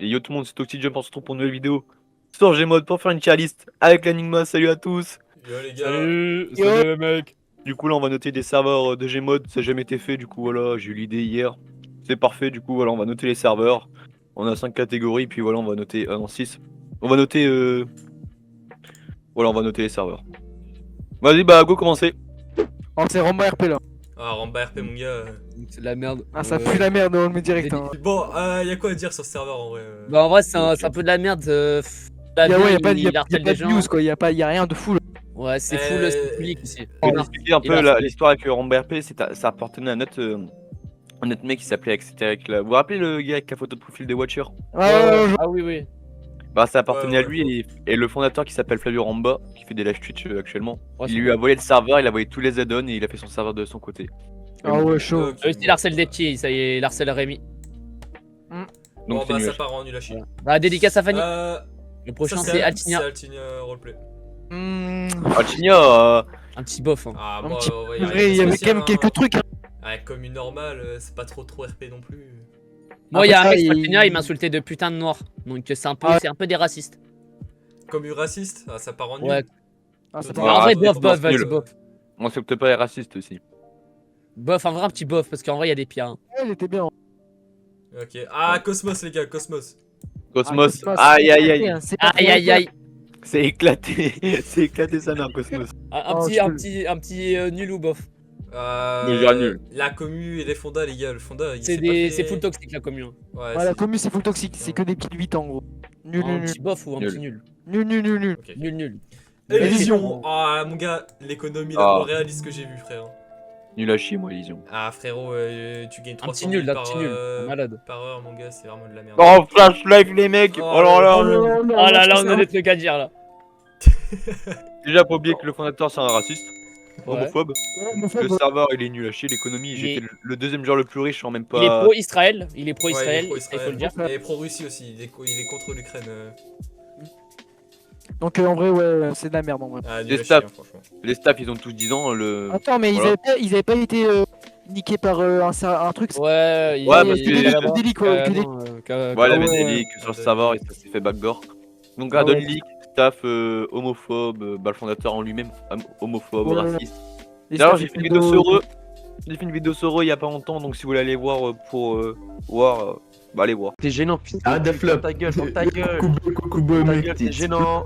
Et yo tout le monde, c'est Toxic Jump, on se retrouve pour une nouvelle vidéo sur Gmod pour faire une tier list avec l'Enigma. Salut à tous. Yo les gars. Salut, Yo. salut les mecs. Du coup là on va noter des serveurs de Gmod, ça n'a jamais été fait, du coup voilà, j'ai eu l'idée hier. C'est parfait, du coup voilà, on va noter les serveurs. On a 5 catégories, puis voilà, on va noter... non, 6. On va noter... Voilà, on va noter les serveurs. Vas-y, bah go, commencer. Oh, c'est Ramba RP là. Ah, Ramba RP mon gars. C'est de la merde. Ah, ça pue la merde, on le met direct. Des- Hein. Bon, y'a quoi à dire sur ce serveur en vrai Bah en vrai c'est un peu de la merde. La Y'a vie, pas il de harcèle des gens. news quoi, y'a rien de fou là. Ouais c'est full c'est public ici. Je vais t'expliquer un Il peu a- l'histoire avec Ramba RP, ça appartenait à un autre mec qui s'appelait... Vous vous rappelez le gars avec la photo de profil des Watchers? Ah oui oui. Bah ça appartenait Ouais, à lui et le fondateur qui s'appelle Flavio Ramba, qui fait des live Twitch actuellement. Ouais, Il c'est lui a volé le serveur, il a volé tous les add-ons et il a fait son serveur de son côté. Ah ouais, chaud. Ok, Il harcèle des petits, ça y est, il harcèle Rémi. Bon, Donc c'est bah nul. ça part en nul à chier. Bah dédicace à Fanny. Euh, Le prochain ça, c'est Altinia. C'est Altinia Roleplay. Altinia, Un petit bof. Hein. Ah, Un bon, petit- ouais, En vrai, il y avait quand même quelques trucs. Hein. Ouais, comme une normale, c'est pas trop RP non plus. Moi il y a un Après, mec ça, sur Altinia, il m'a insulté de putain de noir. Donc c'est un peu des racistes. Comme une raciste, ah, ça part en nul. Ouais. Ah, ça Ouais, Mais en vrai c'est bof bon, bof, c'est vas-y nul. bof. on sait que t'es pas raciste aussi. Bof, en vrai un petit bof parce qu'en vrai il y a des pires. Hein. il était bien. Ok. Ah, Cosmos les gars, Cosmos. Cosmos, Ah, aïe aïe aïe, C'est pas Aïe aïe aïe. c'est éclaté, c'est éclaté sa mère Cosmos. Un petit nul ou bof. Mais j'ai nul. La commu et les fondas les gars, le fonda il C'est s'est pas fait- c'est full toxique la commune. Ouais, Ouais, la commu c'est full toxique, c'est que des petites 8 ans en gros. Nul, Un nul, nul. petit bof ou un Nul. petit nul. Nul. Ok. Nul. Elysion. Ah mon gars, l'économie la Ah. plus réaliste que j'ai vu frère. Nul à chier moi Elysion. Ah frérot, tu gagnes Un 300 petit 000 nul, un par, petit nul. Malade. par heure mon gars, c'est vraiment de la merde. Oh Flash Life les mecs, Oh oh là là. Oh là là, on a des trucs à dire là. Déjà pas oublier que le fondateur c'est un raciste, Ouais. homophobe. Le serveur il est nul à chier, l'économie, Il j'étais est- le deuxième joueur le plus riche en même Il est pas... pro-Israël, il est Ouais, pro-Israël, il est il faut le dire. Et pro-Russie aussi, il est contre l'Ukraine. Donc en vrai, ouais, c'est de la merde en vrai. Ah, Les nul à chier, staffs. hein, franchement. Les staffs ils ont tous 10 ans, Attends, mais Voilà. ils avaient pas été niqués par un truc. Ouais, Ouais, parce que que- des délics, quoi, que des- voilà, il y avait ouais. des leaks sur le serveur et ça s'est fait backdoor. Donc Ah Adon ouais. leak, staff homophobe, bah, le fondateur en lui-même homophobe, Ouais. raciste. Les D'ailleurs staffs, j'ai fait une ils vidéo ont- sur eux. J'ai fait une vidéo sur eux il y a pas longtemps, donc si vous voulez aller voir pour voir, bah allez voir. T'es gênant, fils de Ah, pute, Deflop. ta gueule, ta gueule, Coucou, ta mec. gueule, t'es gênant,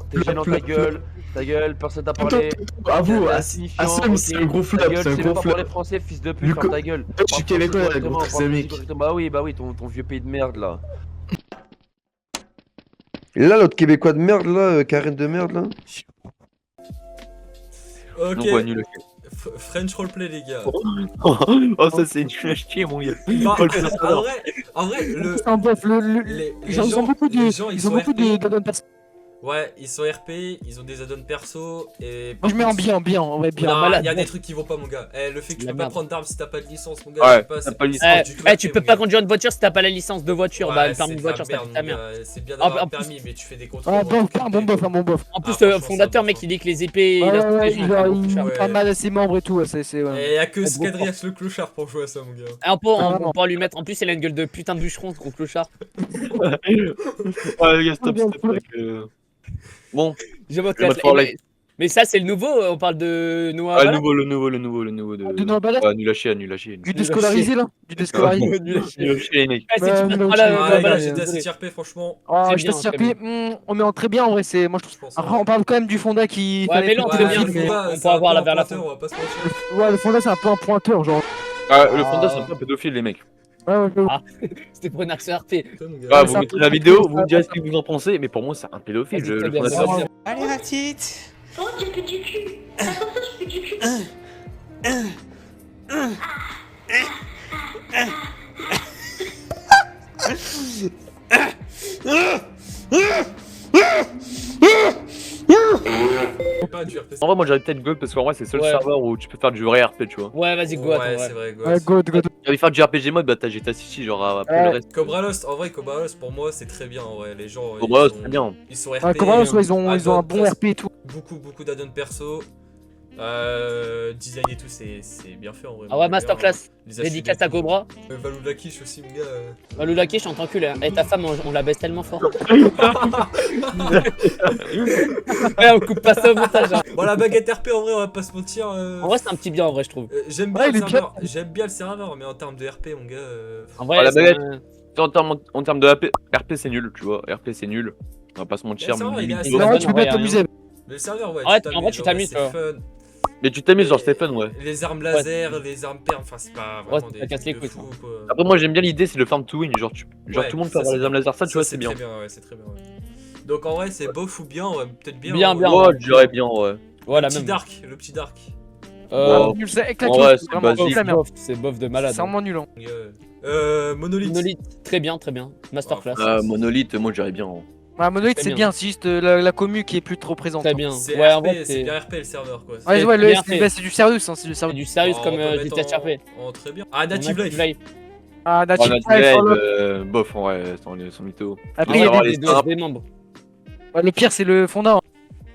ta gueule, personne t'a parlé. À vous, T'es à insignifiant, Assem, ok. c'est un gros Ta flop, gueule, c'est un tu sais même gros pas flop. parler français, fils de Du pute, coup- ferme ta gueule. Je suis Parle québécois, français gros correctement, mec. correctement. Bah oui, ton vieux pays de merde là. Et là, l'autre québécois de merde, là, Karen de merde, là. Ok, Donc ouais, nul à chier. French roleplay les gars. Oh ça c'est nul à chier mon gars. Bah, Faut le faire savoir. en vrai, C'est un bof. les Ils ont gens, beaucoup de. les gens, Ils sont ont beaucoup RP. d'add-ons perso. Ouais, ils sont RP, ils ont des add-ons perso et. Moi je mets en bien, en vrai, bien. Non, malade. il y a des trucs qui vont pas, mon gars. Eh, le fait que tu La peux pas merde. prendre d'armes si t'as pas de licence, mon gars, Ouais, c'est pas, t'as c'est- pas de c'est licence. pas du tout RP, tu peux mon pas gars. conduire une voiture si t'as pas la licence de voiture. Ouais, Bah le c'est permis de de la voiture, ça merde, fait ta mon mère. gars. C'est bien En d'avoir un plus- permis, mais tu fais des contrôles. Ah, bon, un bon bof. En plus, franchement, fondateur, ça, mec, il dit que les épées. Ouais, il a ouais, tout fait, genre, beaucoup cher. il parle mal à ses membres et tout, ouais, c'est. Ouais. Et y'a que gros Scadrias le clochard pour jouer à ça, mon gars. Ah, Ah, on pourra lui mettre. En plus, il a une gueule de putain de bûcheron, ce gros clochard. Ouais les gars stop s'il te plaît. Bon, Je vote Le mode la- for mais- life. Mais ça, c'est le nouveau. On parle de Noah. ah, Balak. le nouveau de... De Noah Balak. Ah, nul à chier, nul à chier. Du déscolarisé là. Du déscolarisé. Nul à chier. Nul à chier les mecs. Ah, si Ouais, tu nul passes à pas chier. là, Ouais, Ah, Noah les gars, Balak, j'étais désolé. assez RP, franchement. Oh, C'est je bien, t'assure, très on met en très bien en vrai, c'est. Moi je trouve. Je pense. Après, on parle quand même du Fonda qui. Ouais, mais là, on Ouais, très bien, le mais Fonda, on c'est pourra un voir peu là un vers la pointeur, fin. on va pas se mentir. Ouais, le Fonda c'est un peu un pointeur, genre. Le fondateur c'est un peu un pédophile les mecs. Ouais. Ah. C'était pour une action RP. Putain, mon gars. Ah, Ouais, vous c'est un mettrez peu- la vidéo, vous me direz ce que vous en pensez, mais pour moi c'est un pédophile, Vas-y, le très bien, fondateur. c'est Allez la petite. Oh, tu fais du cul. Attention, tu fais du cul. Pas du RP. En vrai moi j'aurais peut-être Gold parce qu'en vrai c'est le seul Ouais. serveur où tu peux faire du vrai RP tu vois. Ouais, vas-y, go, attends. Ouais, ouais. c'est vrai, go. Ouais, go. J'avais faire du RPG mode, bah t'as GTA City genre après le Ouais. reste. Cobra Lost, en vrai, Cobra Lost pour moi c'est très bien en vrai. Les gens. Cobra ils Lost, sont- c'est bien. Ils sont RP. Ouais, comment ils ont un bon add-ons RP et tout. Beaucoup d'add-ons perso. Design et tout, c'est bien fait en vrai. Ah ouais, masterclass. Les architectes, Dédicace à Cobra. Valou de la quiche aussi, mon gars. Valou Laki, je t'entends cul là. Et ta femme, on la baisse tellement fort. Ouais, on coupe pas ça au montage. Hein. Bon, la baguette RP, en vrai, on va pas se mentir. En vrai, c'est un petit bien en vrai, je trouve. J'aime Ouais, bien il le est serveur. J'aime bien le serveur, mais en termes de RP, mon gars. En vrai, Ah, la c'est baguette. un- En termes de RP, c'est nul, tu vois. RP, c'est nul. On va pas se mentir. ça va, il est assez- Ouais, Ouais, bonne, tu en peux vrai, pas rien. t'amuser. Mais le serveur, ouais. Ouais, tu en vrai, tu t'amuses, c'est quoi. fun. Mais tu t'amuses, genre, c'est fun, ouais. Les armes laser, les armes perles, enfin, c'est pas Ouais, vraiment c'est des pas casse les trucs de couilles, fou, quoi. Après, moi, j'aime bien l'idée, c'est le farm to win. Genre, Ouais, tout le monde peut ça, avoir c'est les armes laser, ça, tu vois, c'est c'est bien. très bien, ouais, c'est très bien, ouais. Donc, en vrai, c'est bof ou bien, ouais, peut-être bien. Bien, ouais. bien. Ouais, je dirais bien, ouais. Voilà, Le petit même. dark, le petit dark. Wow. Nul, ça éclate. En vrai, c'est c'est vraiment basique. la merde. C'est bof de malade. C'est vraiment nul. Hein. Monolith. Monolith, très bien, très bien. Masterclass. Monolith, moi, je dirais bien. Hein. Ouais, Monolith, Très c'est bien. bien, c'est juste la commu qui est plus trop présente. Très hein. bien. C'est Ouais, en RP, vrai, c'est c'est bien RP le serveur, quoi. Ouais, C'est ouais, bien fait. c'est du sérieux, ça, c'est du c'est sérieux. du sérieux Oh, comme on peut du mettre test RP. en très bien. Ah, Native Native Life. Ah, Oh, Native Native Life, Life, oh là. bof, en vrai, sans mytho. Après, Ah il y a avoir ouais, les des simples. des membres. ouais, le pire, c'est le fondant.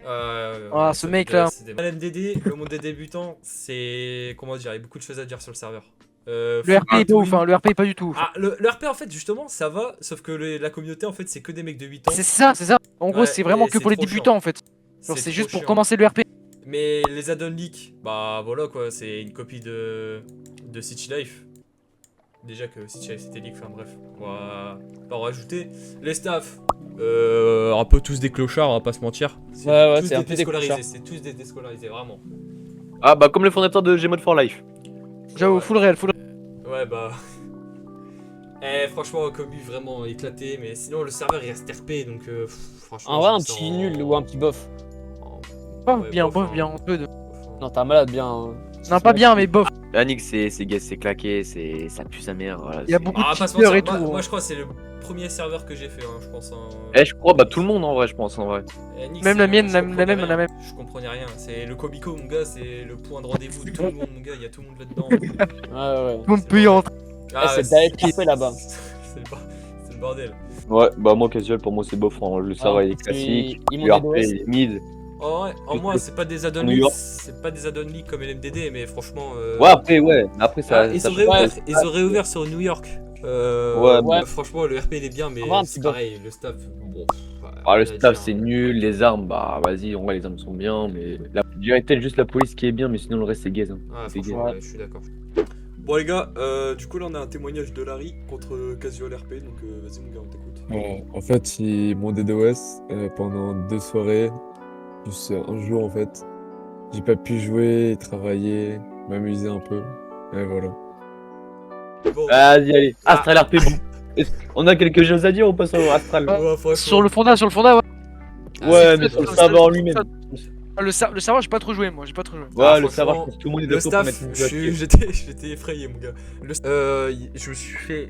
Ah, ce mec-là. LMDD, le monde des débutants, c'est. Comment dire, il y a beaucoup de choses à dire sur le serveur. Le Full RP est pas ouf, Twin. hein, le RP est pas du tout ouf. Ah, le RP en fait, justement, ça va, sauf que la communauté en fait, c'est que des mecs de 8 ans. C'est ça, c'est ça. En gros, Ouais, c'est vraiment et que c'est pour les trop débutants en fait. Genre, c'est trop juste pour chiant. commencer le RP. Mais les add-on leaks, bah voilà quoi, c'est une copie de City Life. Déjà que City Life c'était leak, enfin bref, on va pas en rajouter. Les staffs, un peu tous des clochards, on va pas se mentir. Ouais, tous c'est un des peu des déscolarisés, clochards. c'est tous des déscolarisés, vraiment. Ah, bah, comme le fondateur de Gmod for Life. J'avoue, Ouais. full réel, full Ouais bah. Franchement, commu vraiment éclaté, mais sinon le serveur il reste RP donc franchement. En vrai, je un mets ça petit en- nul ou un petit bof. en- réel. Bien, bof, hein. bien, un peu de. Bof, hein. Non, t'es un malade, bien. Non, pas bien, mais bof. Yannick, c'est claqué, ça pue sa mère. Voilà, Il y a c'est- beaucoup Ah, de pas se cheaters mentir, et tout. moi hein. je crois que c'est le premier serveur que j'ai fait, hein, je pense. Hein. Eh, je crois, bah, tout le monde en vrai, je pense, en vrai. Nix, Même la mienne, je la comprenais même, rien. la même. Je comprenais rien. C'est le Comico, mon gars, c'est le point de rendez-vous de tout le monde, mon gars. Il y a tout le monde là-dedans. Ouais, ouais. Tout le monde peut y entrer. Ah, c'est direct RP là-bas. C'est le bordel. Ouais, bah, moi, casual, pour moi, c'est bof. Hein. Le serveur, il est classique. ils Le m'ont RP, des il est mid. En vrai, en moi, c'est pas des add-on New York. leaks, c'est pas des add-on leaks comme LMDD, mais franchement. Ouais, après, ouais. Après, ça. Ah, ils ça ont change. réouvert, ils ont réouvert sur New York. Ouais. Franchement, le RP il est bien, mais En vrai, un c'est petit pareil, le staff. Bon, Ah, le rien à staff dire, c'est hein. nul, les armes, bah vas-y, en vrai les armes sont bien, mais je dirais peut-être juste la police qui est bien, mais sinon le reste c'est gaze. Hein. Ah, C'est franchement, gay. ouais, je suis d'accord. Bon, les gars, du coup, là, on a un témoignage de Larry contre Casual RP, donc vas-y, mon gars, on t'écoute. En fait, ils m'ont DDoS pendant 2 soirées, plus un jour en fait. J'ai pas pu jouer, travailler, m'amuser un peu. Et voilà. Bon, Vas-y, allez, Ah. Astral RP, boum. On a quelque chose à dire, on passe au Astral. Ouais. franchement. Sur le fonda, ouais. Ouais, mais sur le serveur en lui-même. Le serveur, j'ai pas trop joué, moi, j'ai pas trop joué. Ouais, Ah, le serveur, je franchement, pense que tout le monde est Le d'accord pour staff, mettre une jouette. j'étais effrayé, mon gars. Je me suis fait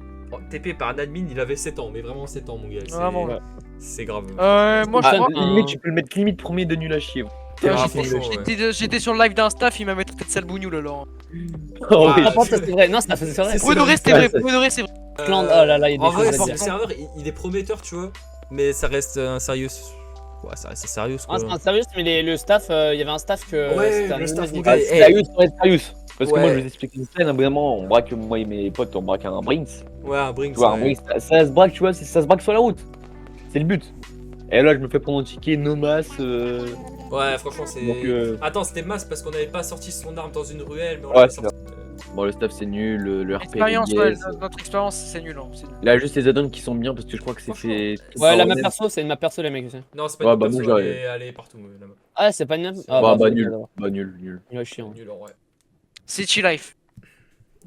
TP par un admin, il avait 7 ans, mais vraiment 7 ans, mon gars. Vraiment, ouais. C'est grave. Moi, je Ah, crois. limite, tu peux le mettre limite premier de nul à chier. Ah, J'étais- franchement, ouais. J'étais sur le live d'un staff, il m'a mis traité de sale bougnoul alors. Oh, oui. Ah, par contre, ça c'est vrai. Non, ça c'est vrai. C'est Pour de vrai, c'était Ouais, vrai. ça- Pour de vrai, c'est vrai. Clan, oh là là, il y a des En vrai, choses à le dire. serveur, il est prometteur, tu vois, mais ça reste un sérieux. Ouais, ça reste sérieux, Ah, quoi. c'est un sérieux, mais le staff, il y avait un staff que. Ouais, c'était un le staff, nouveau mon niveau. gars, Ah, sérieux, ça va être sérieux. Parce que Ouais. moi, je vous explique une scène, à un bout d'un moment, on braque, moi et mes potes, on braque un Brinks. Ouais, un Brinks. Tu vois, un ouais. Brinks, ça se braque, tu vois, ça se braque sur la route. C'est le but. Et là, je me fais prendre un ticket, no mass. Ouais, franchement, c'est. Donc, Attends, c'était masse parce qu'on avait pas sorti son arme dans une ruelle, mais on Ouais, l'avait c'est sorti. Bon, le staff c'est nul, le RP. L'expérience, il est ouais, gaze. notre expérience, c'est nul. Hein, c'est nul. Il a juste les add-ons qui sont bien parce que je crois que c'est fait. Ouais, la map perso, c'est une map perso, les mecs aussi. Non, c'est pas Ouais, une bah, perso, moi, j'aurais- elle est partout, là-bas. Ah, c'est pas une map. Ah, Bah, c'est nul. alors. Bah, nul. Ouais, chiant. Nul en vrai. City Life.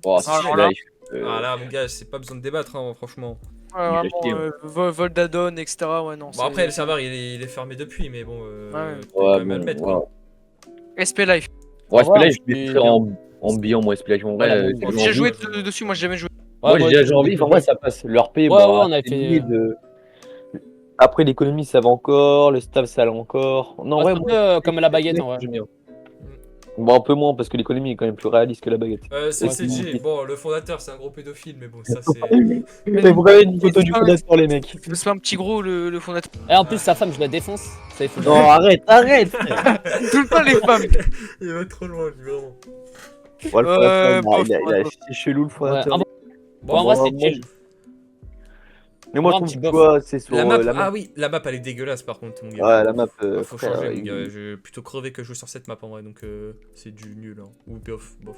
Oh, Ah, c'est alors life. Ah là, mon gars, c'est pas besoin de débattre, hein, franchement. Ouais, Il a vraiment, chié, vol d'addon, etc. Ouais, non. Bon, après, le serveur, il est fermé depuis, mais bon, Ouais. faut quand même bon, admettre, ouais. quoi. SP Life. Ouais, Ouais, SP Life, je c'est vais faire en bilan, moi, SP Life. En vrai, Ouais, la j'ai même. J'ai envie. déjà joué dessus, moi j'ai jamais joué. Moi, Ouais, j'ai moi, déjà envie. En vrai, ça passe. Le RP, Ouais, bah, ouais, on a c'est fait, mid, après, l'économie, ça va encore. Le staff, ça va encore. Non, Ouais, ouais, c'est un moi, peu comme la baguette en vrai. j'aime bien. Bon, un peu moins parce que l'économie est quand même plus réaliste que la baguette. CCG, bon, le fondateur, c'est un gros pédophile, mais bon, ça c'est. Mais vous avez une photo du fondateur, les mecs. C'est pas un petit gros le fondateur. Et en plus, sa femme, je la défonce. Ça, il faut le dire. Non, arrête. Tout le temps les femmes. Il va trop loin, lui, vraiment. Ouais, le fondateur, bof, c'est chelou le Ouais, fondateur. en vrai, c'est moi, chill. Mais moi, je un trouve petit que bof. tu vois, c'est sur La map, la map. ah oui, la map elle est dégueulasse par contre, mon gars. Ouais, la map. Faut frère, changer, mon il- gars. Je vais plutôt crever que jouer sur cette map en vrai, donc c'est du nul. Hein. Ou bof, bof.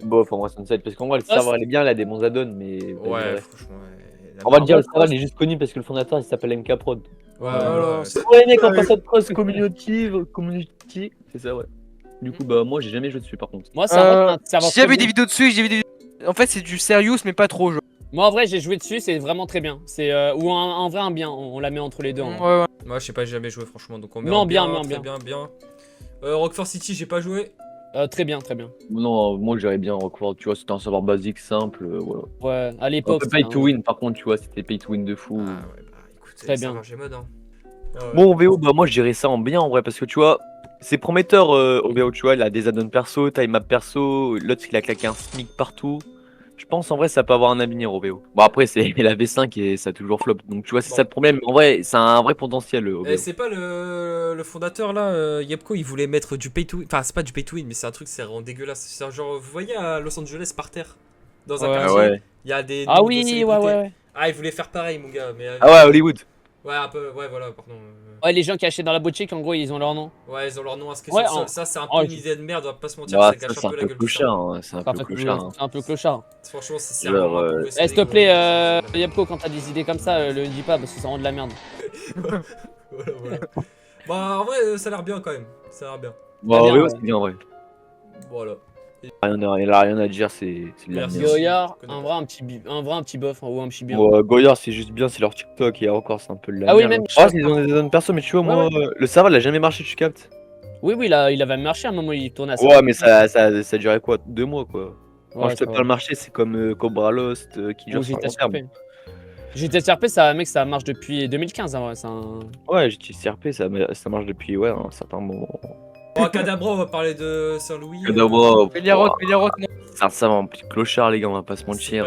Bof, en vrai, Sunset. Parce qu'en vrai, le Ah, serveur, elle est bien, elle a des bons add-ons, mais. Ouais, franchement, ouais. La On va map- le dire, le serveur, il est juste connu parce que le fondateur, il s'appelle MK Prod. Ouais, Voilà, ouais, c'est- Pour les mecs en passant de cross community, c'est ça, ouais. Du coup, bah, moi, j'ai jamais joué dessus par contre. Moi, c'est un serveur J'ai très vu bien. des vidéos dessus, j'ai vu des En fait, c'est du serious, mais pas trop, genre. Moi, en vrai, j'ai joué dessus, c'est vraiment très bien. C'est ou en vrai un bien, on la met entre les deux. en vrai. Ouais, ouais. Moi, je sais pas, j'ai jamais joué franchement, donc on met Non, en bien, bien, bien, très bien. Rockford City, j'ai pas joué. Très bien, très bien. Non, moi, j'aurais bien recouvert, tu vois, c'était un serveur basique, simple, voilà. Ouais, à Un l'époque. peu pay c'était to un- win, par contre, tu vois, c'était pay to win de fou. Ah ouais, bah écoute, Très ça bien. va, j'ai mode, hein. Ah ouais. Bon, OVO, bah, moi, je dirais ça en bien, en vrai, parce que tu vois, c'est prometteur, OVO, tu vois, il a des add-ons perso, time map perso, l'autre, il a claqué un SMIC partout. Je pense, en vrai, ça peut avoir un avenir, OVO. Bon, après, c'est la V5 et ça a toujours flop, donc tu vois, c'est Bon. ça le problème. En vrai, c'est un vrai potentiel, OVO. Eh, c'est pas le fondateur là, Yepko, il voulait mettre du pay to win. Enfin, c'est pas du pay to win, mais c'est un truc, c'est vraiment dégueulasse. C'est un genre, vous voyez à Los Angeles par terre, dans un Ouais. quartier, Ah ouais. il y a des. Ah noms de oui, ouais, célébrités. ouais. Ah, il voulait faire pareil, mon gars. Mais, Ah ouais, Hollywood. Ouais, un peu, ouais, voilà, pardon. Ouais, les gens qui achètent dans la boutique, en gros, ils ont leur nom. Ouais, ils ont leur nom inscrit Ouais, sur le en- sol. Ça, c'est un en- peu une idée de merde, on va pas se mentir, Ah, ça ça, gâche c'est un un peu la peu gueule du clochard, serveur. hein, c'est un C'est un peu peu clochard. hein. c'est un peu clochard. Franchement, c'est Genre, vraiment un peu Eh, s'il te plaît, Yepko, quand t'as des idées comme ça, le dis pas parce que ça rend de la merde. Voilà. Bah, en vrai, ça a l'air bien quand même. Ça a l'air bien. Bon, bien, OVO, ouais. c'est bien, en vrai. Voilà. Il a rien à dire, c'est de la Merci. merde. Goyard, connais un pas. vrai un petit bof ou un petit bien. Bon, Goyard, c'est juste bien, c'est leur TikTok et encore, c'est un peu de la Ah oui, merde. même- Ah, ils ont des zones perso, mais tu vois, Ouais, moi, le serveur, il a jamais marché, tu captes. Oui, il avait marché à un moment, il tournait à ça. Ouais, mais ça durait quoi? 2 mois, quoi. Quand Ouais, je te ça parle va. marché, c'est comme Cobra Lost qui dure Ou sur GTA long terme. CRP. GTA CRP, ça, mec, ça marche depuis 2015, en vrai. C'est un... Ouais, GTCRP, ça marche depuis ouais, un certain moment. Bon, Cadabra, on va parler de Saint-Louis. Cadabra, Béliaroc, non. c'est un serveur un petit clochard, les gars, on va pas se mentir.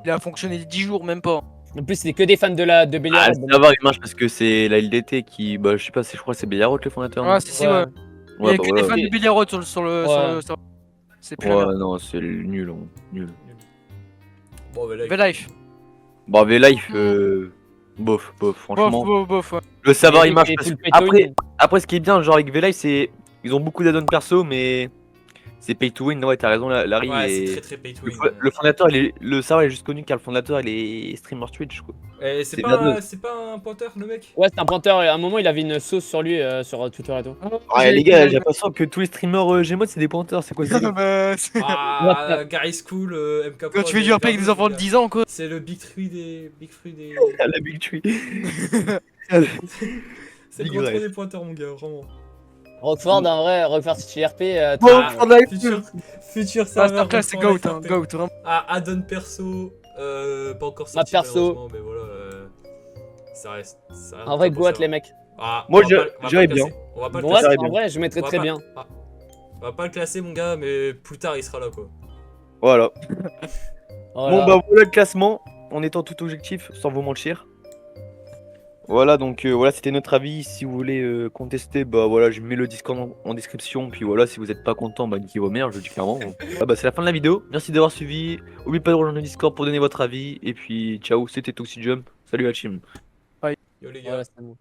Il a fonctionné 10 jours, même pas. En plus, c'était que des fans de Ah, Béliard. le serveur, il marche parce que c'est la LDT qui. Bah, je sais pas, je crois que c'est Béliarot le fondateur. non Ah, si, ouais. Il y a Ouais, bah que des voilà. fans de Béliaroc sur le. Ouais. C'est plus la Ouais, merde. non, c'est nul, hein, nul. Bon, bah là, V-Life. Bon, V-Life, bof, franchement. Bof, ouais. Le serveur, il Et- marche et parce full que. pay to win. Après, ce qui est bien, genre avec V-Life, c'est. Ils ont beaucoup d'add-ons perso, mais. C'est pay to win, ouais, t'as raison, Larry. ouais, et- c'est très très pay to Le, win. le fondateur, le serveur est juste connu car le fondateur, il est streamer Twitch, quoi. Eh, c'est c'est pas merdeux. un pointeur, le mec? Ouais, c'est un pointeur. Et à un moment, il avait une sauce sur lui, sur Twitter et tout. Ouais, les gars, j'ai l'impression que tous les streamers Gmod, c'est des pointeurs, c'est quoi ça? Bah, c'est- Ah, Gary School, MK Pro. Quand tu fais du RP avec des enfants de 10 ans, quoi. C'est le Big Free des. Big Free des. La Big Tree. C'est le Big gros Ref. trop des pointeurs, mon gars, vraiment. Rockford, en vrai, Rockford City RP. Bon, Ah, Fortnite. futur serveur. Masterclass, c'est Rockford GOAT, FRP. vraiment. Ah, add-on perso, pas encore Ma sorti perso. malheureusement, mais voilà, ça reste. Ça reste En vrai, un peu goat, ça. les mecs. Ah, Moi, on va pas- on va j'irais pas le bien. classer. On va pas le Moi, classer. bien. en vrai, je mettrais On va très pas- bien. Ah, on va pas le classer, mon gars, mais plus tard, il sera là, quoi. Voilà. Voilà. Bon, bah voilà le classement, en étant tout objectif, sans vous mentir. Voilà, donc voilà, c'était notre avis. Si vous voulez contester, bah voilà, je mets le Discord en description. Puis voilà, si vous êtes pas content, bah niquez vos mères, je le dis clairement. Ah, bah c'est la fin de la vidéo. Merci d'avoir suivi. N'oubliez pas de rejoindre le Discord pour donner votre avis. Et puis ciao, c'était Toxi Jump. Salut la team. Yo, les gars. Voilà, c'est bon.